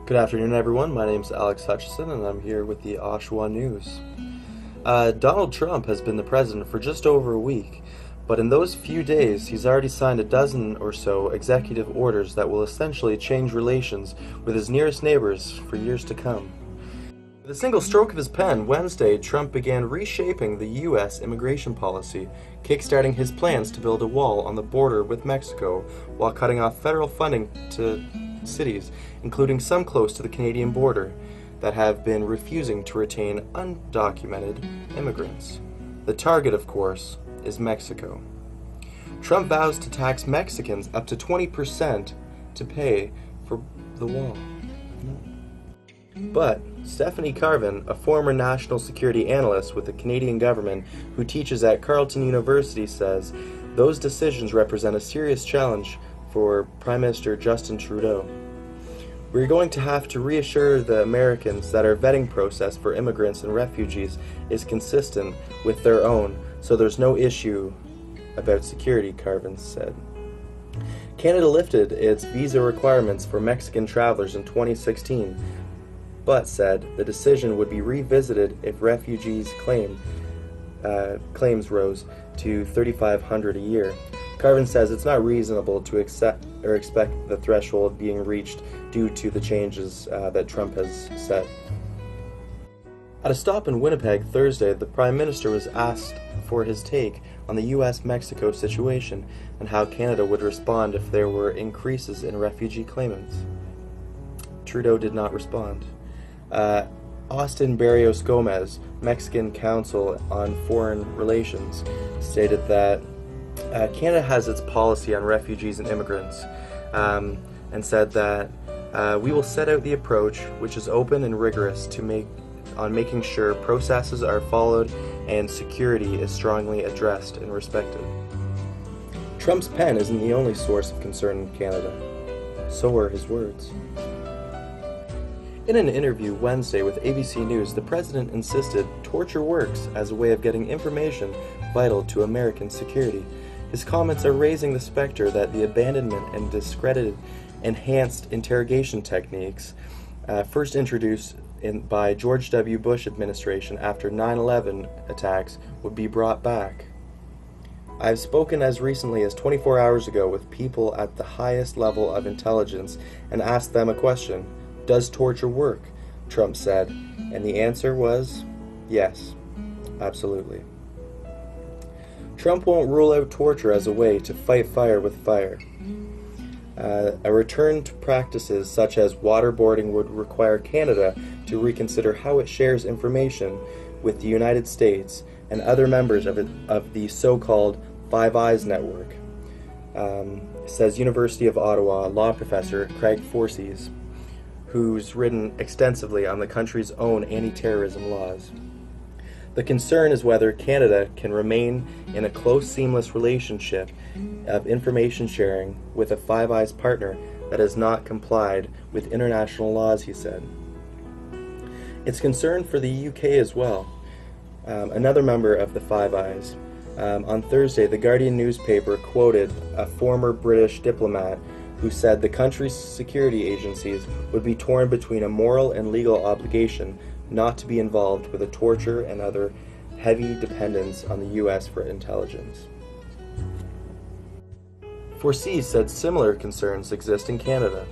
Good afternoon, everyone. My name is Alex Hutcheson, and I'm here with the Oshawa News. Donald Trump has been the president for just over a week, but in those few days, he's already signed a dozen or so executive orders that will essentially change relations with his nearest neighbors for years to come. With a single stroke of his pen, Wednesday, Trump began reshaping the U.S. immigration policy, kickstarting his plans to build a wall on the border with Mexico while cutting off federal funding to cities, including some close to the Canadian border, that have been refusing to retain undocumented immigrants. The target, of course, is Mexico. Trump vows to tax Mexicans up to 20% to pay for the wall. But Stephanie Carvin, a former national security analyst with the Canadian government who teaches at Carleton University, says those decisions represent a serious challenge for Prime Minister Justin Trudeau. We're going to have to reassure the Americans that our vetting process for immigrants and refugees is consistent with their own, so there's no issue about security, Carvin said. Canada lifted its visa requirements for Mexican travelers in 2016, but said the decision would be revisited if refugees' claims rose to $3,500 a year. Carvin says it's not reasonable to accept or expect the threshold being reached due to the changes that Trump has set. At a stop in Winnipeg Thursday, the Prime Minister was asked for his take on the U.S.-Mexico situation and how Canada would respond if there were increases in refugee claimants. Trudeau did not respond. Austin Barrios Gomez, Mexican Counsel on Foreign Relations, stated that Canada has its policy on refugees and immigrants, and said that we will set out the approach, which is open and rigorous, on making sure processes are followed and security is strongly addressed and respected. Trump's pen isn't the only source of concern in Canada. So are his words. In an interview Wednesday with ABC News, the president insisted torture works as a way of getting information vital to American security. His comments are raising the specter that the abandonment and discredited enhanced interrogation techniques first introduced by George W. Bush administration after 9/11 attacks would be brought back. I've spoken as recently as 24 hours ago with people at the highest level of intelligence and asked them a question. Does torture work? Trump said, and the answer was yes, absolutely. Trump won't rule out torture as a way to fight fire with fire. A return to practices such as waterboarding would require Canada to reconsider how it shares information with the United States and other members of the so-called Five Eyes network, says University of Ottawa law professor Craig Forsyth, who's written extensively on the country's own anti-terrorism laws. The concern is whether Canada can remain in a close, seamless relationship of information sharing with a Five Eyes partner that has not complied with international laws, he said. It's concern for the UK as well. Another member of the Five Eyes. On Thursday, the Guardian newspaper quoted a former British diplomat who said the country's security agencies would be torn between a moral and legal obligation not to be involved with a torture and other heavy dependence on the U.S. for intelligence. Forsyth said similar concerns exist in Canada.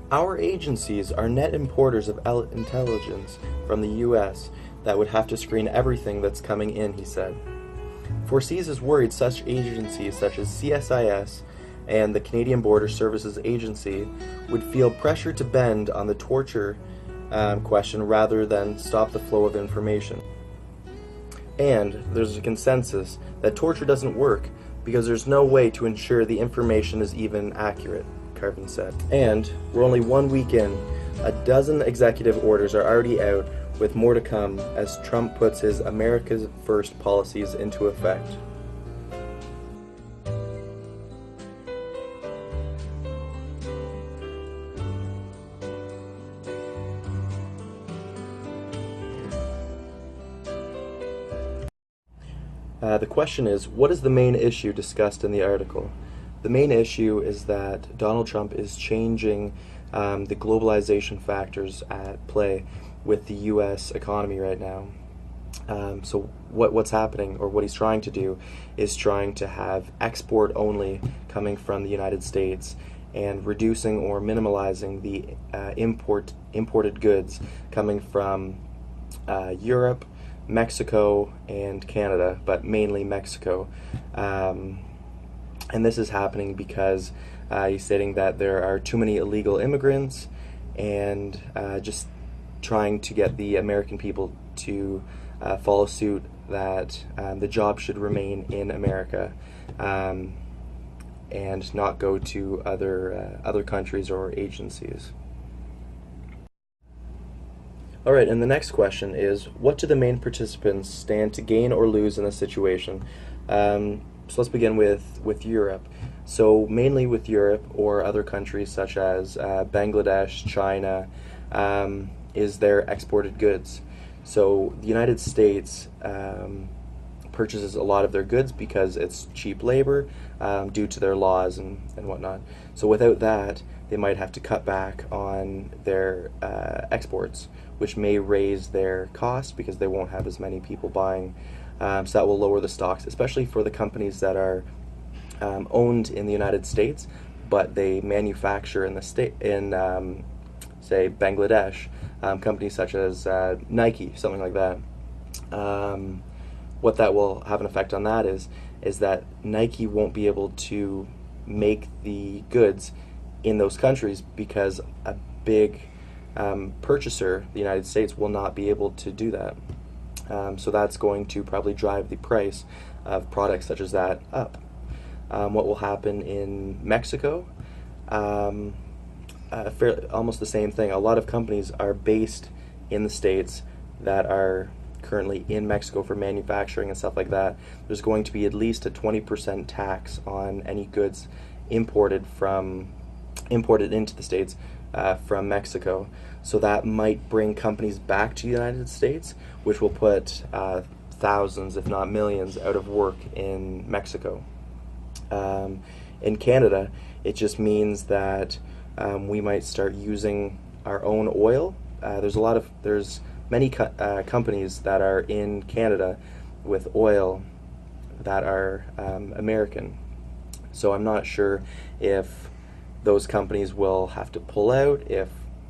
Our agencies are net importers of intelligence from the U.S. that would have to screen everything that's coming in, he said. Forsyth is worried such agencies such as CSIS and the Canadian Border Services Agency would feel pressure to bend on the torture question rather than stop the flow of information. And there's a consensus that torture doesn't work because there's no way to ensure the information is even accurate, Carvin said. And we're only 1 week in. A dozen executive orders are already out, with more to come as Trump puts his America's First policies into effect. The question is, what is the main issue discussed in the article? The main issue is that Donald Trump is changing the globalization factors at play with the U.S. economy right now. So what's happening, or what he's trying to do, is trying to have export only coming from the United States, and reducing or minimalizing the imported goods coming from Europe, Mexico, and Canada, but mainly Mexico. And this is happening because he's stating that there are too many illegal immigrants, and just trying to get the American people to follow suit that the job should remain in America, and not go to other countries or agencies. All right, and the next question is, what do the main participants stand to gain or lose in this situation? So let's begin with Europe. So mainly with Europe or other countries such as Bangladesh, China, is their exported goods. So the United States purchases a lot of their goods because it's cheap labor, due to their laws and whatnot. So without that, they might have to cut back on their exports, which may raise their cost because they won't have as many people buying. So that will lower the stocks, especially for the companies that are owned in the United States, but they manufacture in the state say Bangladesh. Companies such as Nike, something like that. What that will have an effect on that is that Nike won't be able to make the goods in those countries because a big purchaser, the United States, will not be able to do that. So that's going to probably drive the price of products such as that up. What will happen in Mexico? Almost the same thing. A lot of companies are based in the States that are currently in Mexico for manufacturing and stuff like that. There's going to be at least a 20% tax on any goods imported into the States from Mexico. So that might bring companies back to the United States, which will put thousands, if not millions, out of work in Mexico. In Canada, it just means that we might start using our own oil. There's many companies that are in Canada with oil that are American. So I'm not sure if those companies will have to pull out.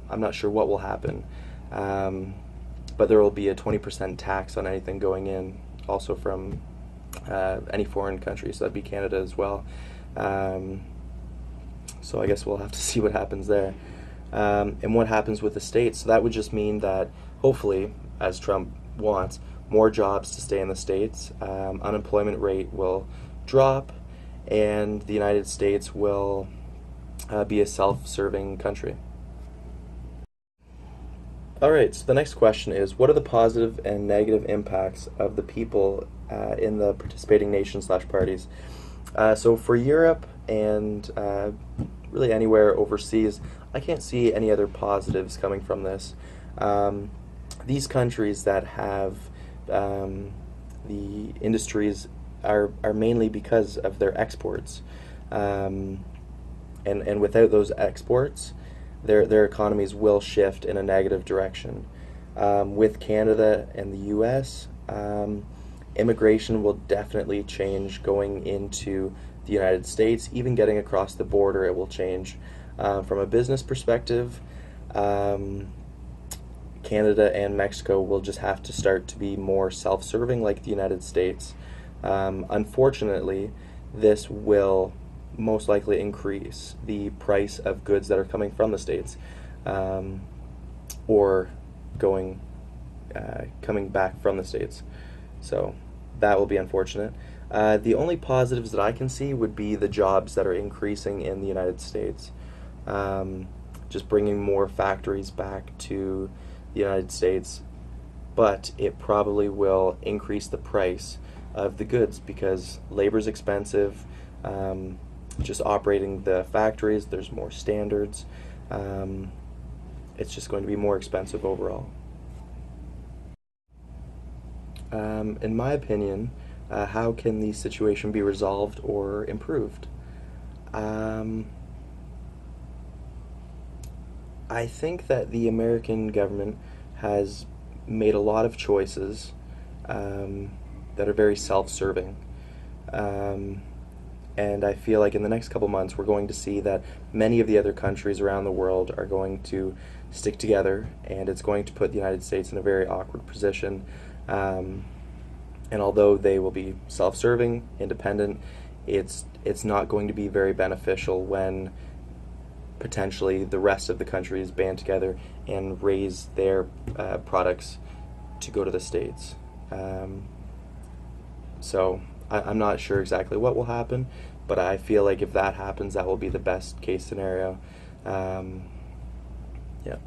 I'm not sure what will happen, but there will be a 20% tax on anything going in, also from any foreign country. So that'd be Canada as well. So I guess we'll have to see what happens there. And what happens with the states. So that would just mean that, hopefully, as Trump wants, more jobs to stay in the states. Unemployment rate will drop, and the United States will be a self-serving country. All right, so the next question is, what are the positive and negative impacts of the people in the participating nations/parties? So for Europe and really anywhere overseas, I can't see any other positives coming from this. These countries that have the industries are mainly because of their exports, and without those exports, their economies will shift in a negative direction. With Canada and the U.S., immigration will definitely change going into the United States. Even getting across the border, it will change. From a business perspective, Canada and Mexico will just have to start to be more self-serving like the United States. Unfortunately, this will most likely increase the price of goods that are coming from the States, or coming back from the States. So that will be unfortunate. The only positives that I can see would be the jobs that are increasing in the United States. Just bringing more factories back to the United States, but it probably will increase the price of the goods because labor is expensive. Just operating the factories, there's more standards. It's just going to be more expensive overall. In my opinion, how can the situation be resolved or improved? I think that the American government has made a lot of choices um, that are very self-serving. Um, and I feel like in the next couple months, we're going to see that many of the other countries around the world are going to stick together, and it's going to put the United States in a very awkward position. Um, and although they will be self-serving, independent, it's not going to be very beneficial when potentially the rest of the countries band together and raise their products to go to the States. Um, I'm not sure exactly what will happen, but I feel like if that happens, that will be the best case scenario. Um, yeah.